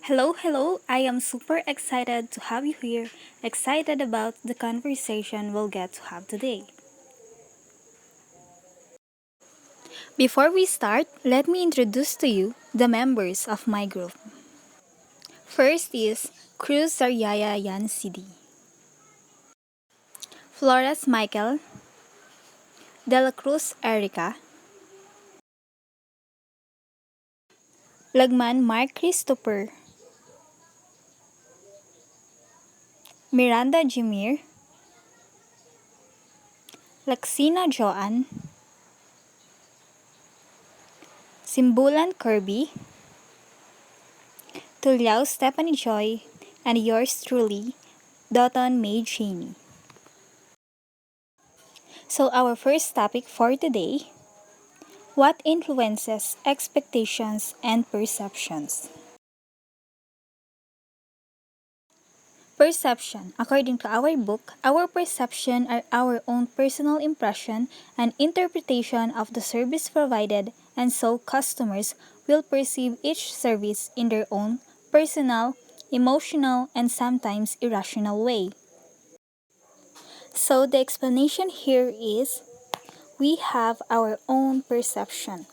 Hello. I am super excited to have you here. Excited about the conversation we'll get to have today. Before we start, let me introduce to you the members of my group. First is Cruz Zaryaya Yan City, Flores Michael, De La Cruz Erica, Lagman Mark Christopher, Miranda Jimir, Laksina Joanne, Simbulan Kirby, Tulyao Stephanie Joy, and yours truly, Dotton May Cheney. So our first topic for today, what influences expectations and perceptions? Perception. According to our book, our perception are our own personal impression and interpretation of the service provided, and so customers will perceive each service in their own personal, emotional, and sometimes irrational way. So the explanation here is we have our own perception.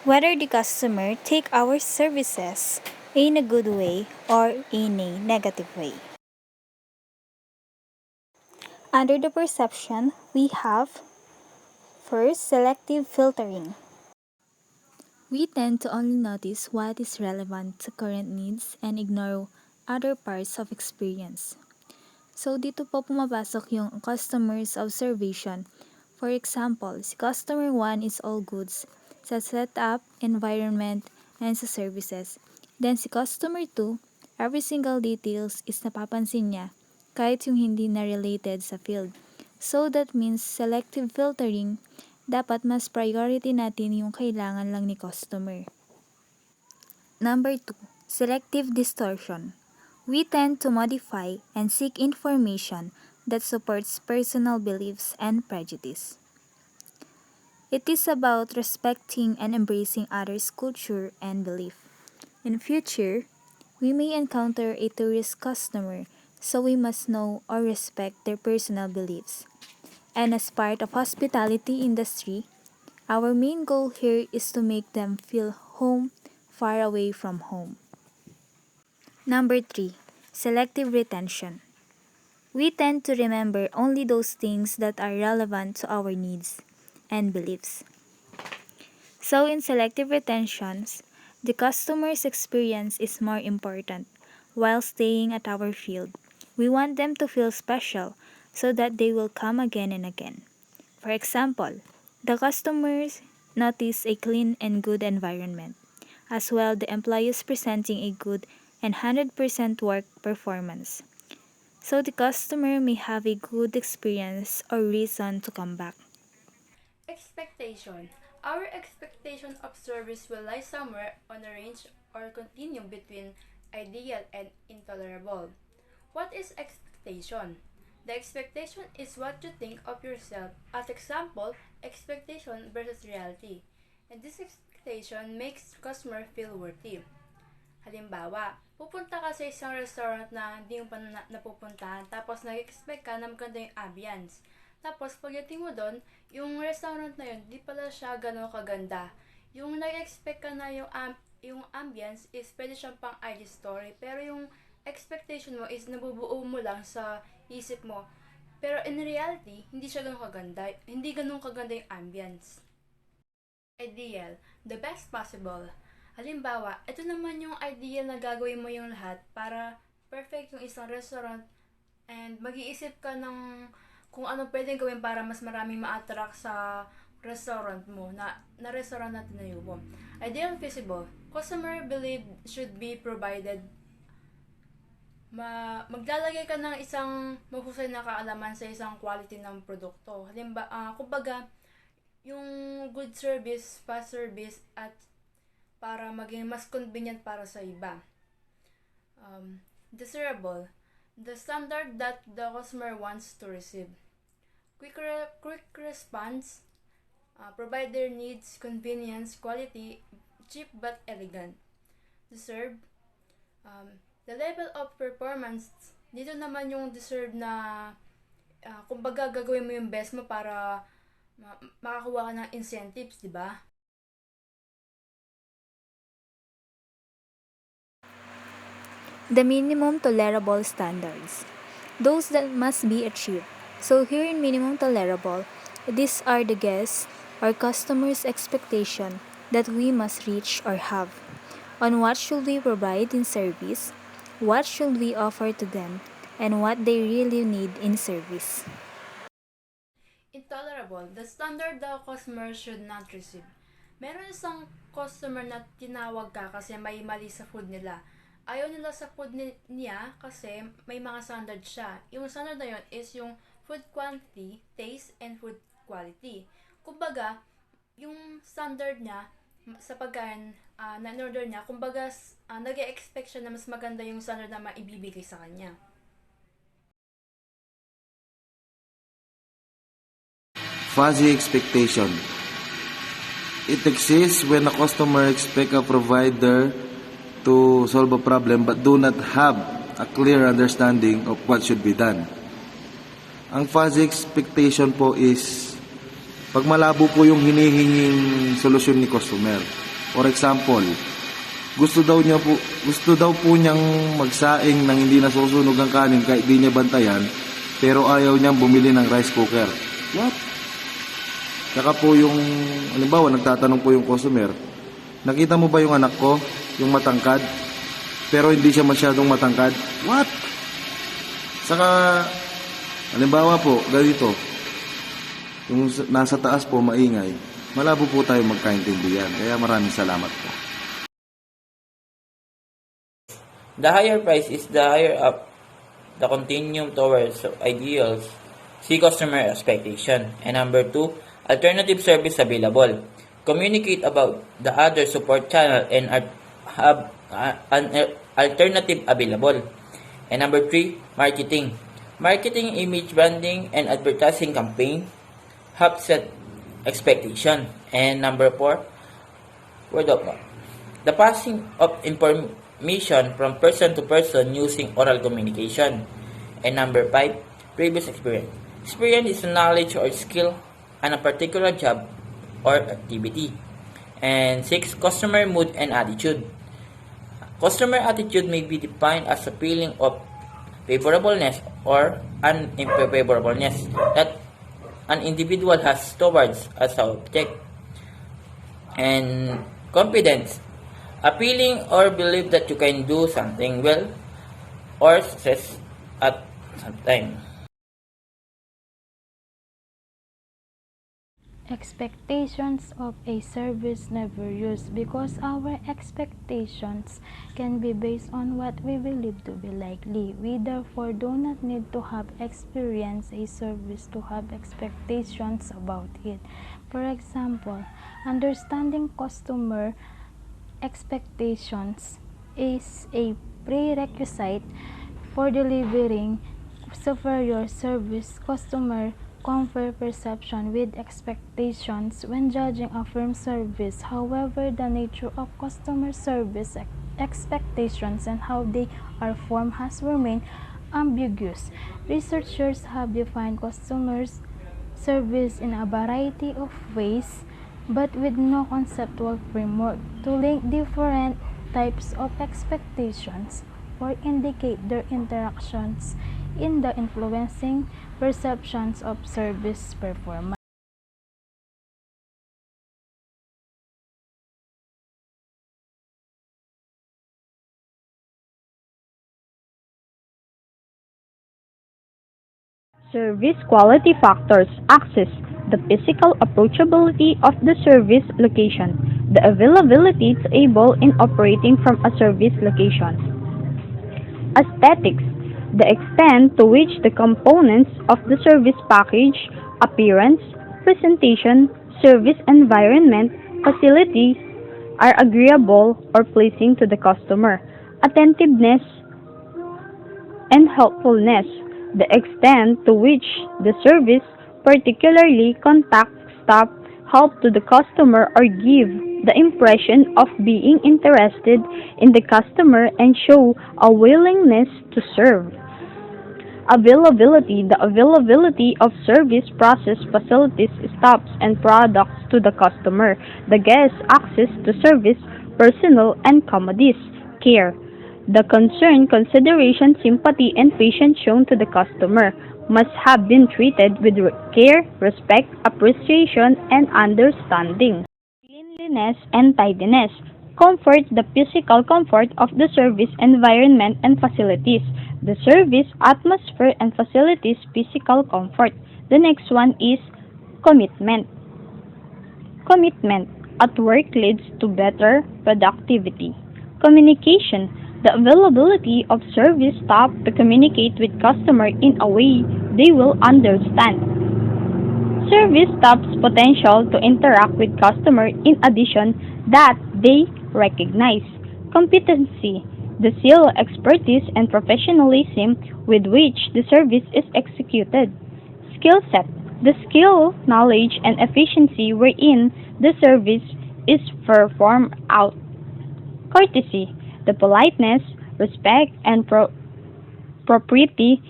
Whether the customer take our services in a good way or in a negative way. Under the perception, we have first selective filtering. We tend to only notice what is relevant to current needs and ignore other parts of experience. So dito po pumapasok yung customer's observation. For example, si customer 1 is all goods sa setup, environment, and sa services. Then si customer 2, every single details is napapansin niya kahit yung hindi na related sa field. So that means selective filtering, dapat mas priority natin yung kailangan lang ni customer. Number 2, selective distortion. We tend to modify and seek information that supports personal beliefs and prejudice. It is about respecting and embracing others' culture and belief. In future, we may encounter a tourist customer, so we must know or respect their personal beliefs. And as part of hospitality industry, our main goal here is to make them feel home far away from home. Number 3, selective retention. We tend to remember only those things that are relevant to our needs and beliefs. So in selective retentions, the customer's experience is more important while staying at our field. We want them to feel special so that they will come again and again. For example, the customers notice a clean and good environment. As well, the employees presenting a good and 100% work performance. So the customer may have a good experience or reason to come back. Expectation. Our expectation of service will lie somewhere on a range or continuum between ideal and intolerable. What is expectation? The expectation is what you think of yourself. As example, expectation versus reality. And this expectation makes customer feel worthy. Halimbawa, pupunta ka sa isang restaurant na hindi mo pa napupuntahan, tapos nag-expect ka na maganda yung ambience. Tapos, pagdating mo doon, yung restaurant na yun, di pala siya gano'ng kaganda. Yung nag-expect ka na yung ambience is pwede siyang pang IG story, pero yung expectation mo is nabubuo mo lang sa isip mo. Pero in reality, hindi siya gano'ng kaganda. Hindi gano'ng kaganda yung ambience. Ideal, the best possible. Halimbawa, ito naman yung ideal na gagawin mo yung lahat para perfect yung isang restaurant and mag-iisip ka ng kung ano pwedeng gawin para mas maraming ma-attract sa restaurant mo, na restaurant na tinayo mo. Ideal feasible. Customer believe should be provided. Maglalagay ka ng isang mahusay na kaalaman sa isang quality ng produkto. Halimbawa, kumbaga, yung good service, fast service, at para maging mas convenient para sa iba. Desirable. The standard that the customer wants to receive. Quick response. Provide their needs, convenience, quality, cheap but elegant. deserve. The level of performance, dito naman yung deserve na kumbaga gagawin mo yung best mo para makakuha ka ng incentives, di ba? The minimum tolerable standards. Those that must be achieved. So here in minimum tolerable, these are the guests or customers' expectation that we must reach or have. On what should we provide in service, what should we offer to them, and what they really need in service. Intolerable, the standard the customer should not receive. Meron isang customer na tinawag ka kasi may mali sa food nila. Ayaw nila sa food niya kasi may mga standard siya. Yung standard na yun is yung food quantity, taste, and food quality. Kumbaga, yung standard niya sa pagkain na in-order niya, kumbaga nag-expect siya na mas maganda yung standard na maibibigay sa kanya. Fuzzy expectation. It exists when a customer expects a provider to solve a problem but do not have a clear understanding of what should be done. Ang fuzzy expectation po is pag malabo po yung hinihinging solusyon ni customer. For example, gusto daw po niyang magsaing nang hindi nasusunog ang kanin kahit di niya bantayan, pero ayaw niyang bumili ng rice cooker. What? Saka po yung, halimbawa, nagtatanong po yung customer, nakita mo ba yung anak ko, yung matangkad, pero hindi siya masyadong matangkad? What? Saka, halimbawa po, ganito, yung nasa taas po, maingay, malabo po tayo magkaintindihan. Kaya maraming salamat po. The higher price is the higher up the continuum towards ideals, see customer expectation. And number 2, alternative service available. Communicate about the other support channel and have an alternative available. And number 3, marketing. Marketing, image branding, and advertising campaign have set expectation. And number 4, word of mouth. The passing of information from person to person using oral communication. And number 5, previous experience. Experience is knowledge or skill on a particular job or activity. And 6, customer mood and attitude. Customer attitude may be defined as a feeling of favorableness or unfavorableness that an individual has towards a subject. And confidence, a feeling or belief that you can do something well or success at some time. Expectations of a service never used because our expectations can be based on what we believe to be likely. We therefore do not need to have experienced a service to have expectations about it. For example, understanding customer expectations is a prerequisite for delivering superior service. Customer compare perception with expectations when judging a firm's service. However, the nature of customer service expectations and how they are formed has remained ambiguous. Researchers have defined customers' service in a variety of ways, but with no conceptual framework to link different types of expectations or indicate their interactions in the influencing perceptions of service performance. Service quality factors access the physical approachability of the service location, the availability to able in operating from a service location. Aesthetics, the extent to which the components of the service package, appearance, presentation, service environment, facilities are agreeable or pleasing to the customer. Attentiveness and helpfulness, the extent to which the service, particularly contact staff, help to the customer or give the impression of being interested in the customer and show a willingness to serve. Availability, the availability of service, process, facilities, stops, and products to the customer. The guest access to service, personnel, and commodities. Care, the concern, consideration, sympathy, and patience shown to the customer must have been treated with care, respect, appreciation, and understanding. Cleanliness and tidiness. Comfort, the physical comfort of the service environment and facilities. The service atmosphere and facilities physical comfort. The next one is commitment. Commitment at work leads to better productivity. Communication, the availability of service staff to communicate with customer in a way they will understand. Service staff's potential to interact with customer in addition that they recognize. Competency, the skill, expertise, and professionalism with which the service is executed. Skill set, the skill, knowledge, and efficiency wherein the service is performed out. Courtesy, the politeness, respect, and propriety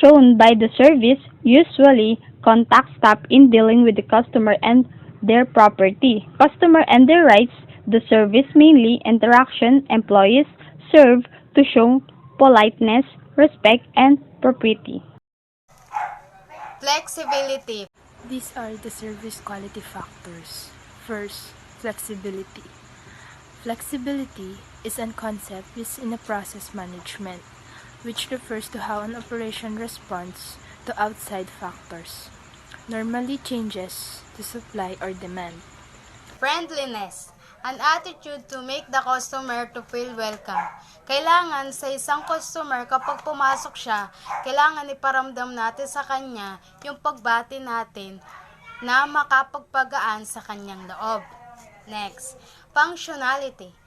shown by the service usually contact staff in dealing with the customer and their property, customer and their rights. The service mainly interaction employees serve to show politeness, respect, and propriety. Flexibility. These are the service quality factors. First, flexibility. Flexibility is a concept used in a process management, which refers to how an operation responds to outside factors, normally changes to supply or demand. Friendliness, an attitude to make the customer to feel welcome. Kailangan sa isang customer kapag pumasok siya, kailangan iparamdam natin sa kanya yung pagbati natin na makapagpagaan sa kanyang loob. Next, functionality.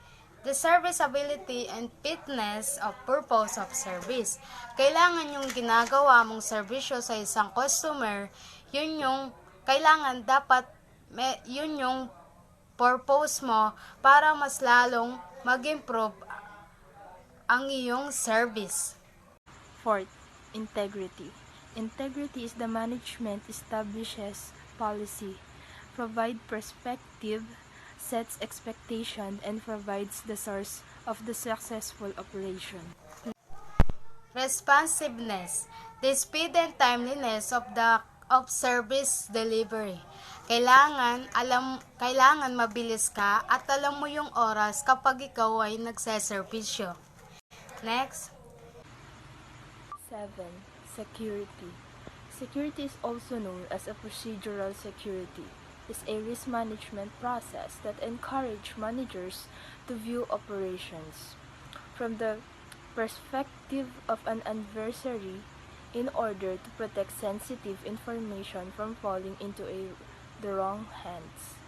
The serviceability and fitness of purpose of service. Kailangan yung ginagawa mong serbisyo sa isang customer, yun yung kailangan dapat yun yung purpose mo para mas lalong mag-improve ang iyong service. Fourth, integrity. Integrity is the management establishes policy, provide perspective, sets expectation, and provides the source of the successful operation. Responsiveness, the speed and timeliness of service delivery. Kailangan mabilis ka at alam mo yung oras kapag ikaw ay nagseservisyo. Next. 7. Security. Security is also known as a procedural security. Is a risk management process that encourages managers to view operations from the perspective of an adversary in order to protect sensitive information from falling into the wrong hands.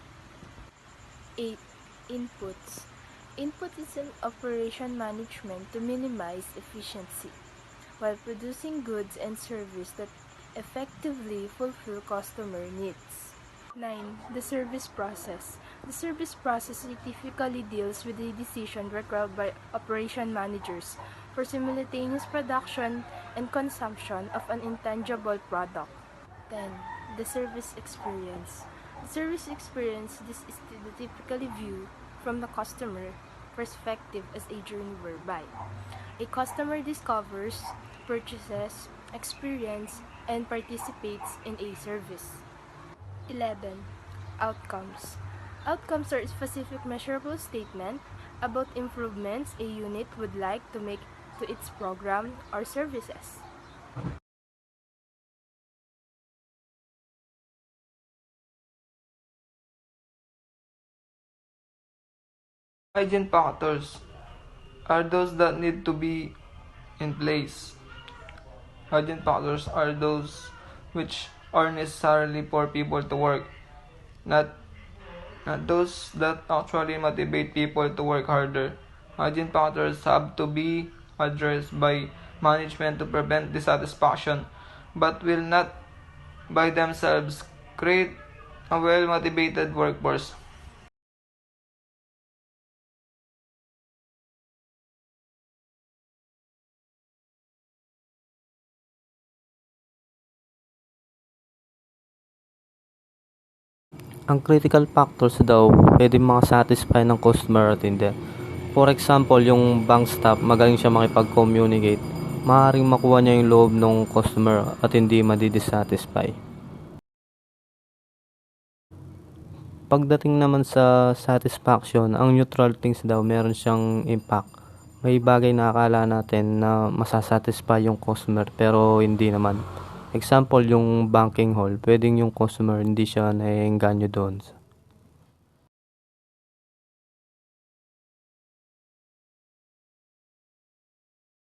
8. Inputs. Input is an operation management to minimize efficiency while producing goods and service that effectively fulfill customer needs. 9. The service process. The service process typically deals with the decision required by operation managers for simultaneous production and consumption of an intangible product. 10. The service experience. The service experience, this is the typically viewed from the customer perspective as a journey whereby a customer discovers, purchases, experience, and participates in a service. 11. Outcomes. Outcomes are specific measurable statement about improvements a unit would like to make to its program or services. Hygiene factors are those that need to be in place. Hygiene factors are those which are necessarily for people to work, not those that actually motivate people to work harder. Hygiene factors have to be addressed by management to prevent dissatisfaction, but will not by themselves create a well motivated workforce. Ang critical factors daw pwede makasatisfy ng customer at hindi. For example, yung bank staff, magaling siya makipag-communicate. Maaaring makuha niya yung loob ng customer at hindi madi-dissatisfy. Pagdating naman sa satisfaction, ang neutral things daw meron siyang impact. May bagay na akala natin na masasatisfy yung customer pero hindi naman. Example, yung banking hall, pwedeng yung customer hindi siya naiengganyo doon